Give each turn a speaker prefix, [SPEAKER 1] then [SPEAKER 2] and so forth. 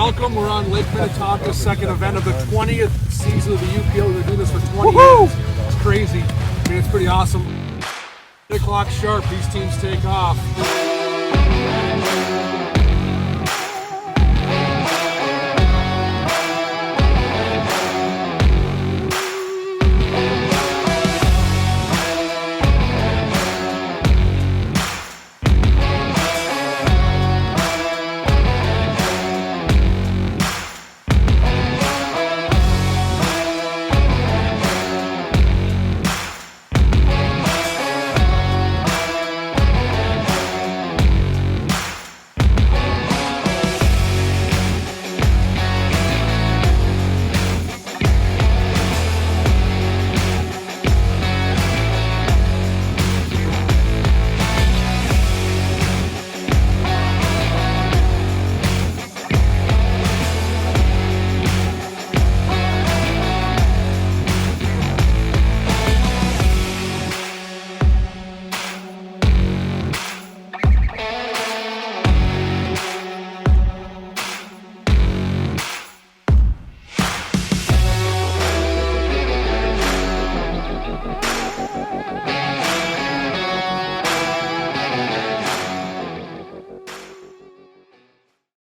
[SPEAKER 1] welcome. We're on Lake Minnetonka, second event of the 20th season of the UPO. We're doing this for 20 years. It's crazy. I mean, it's pretty awesome. 8 o'clock sharp, these teams take off.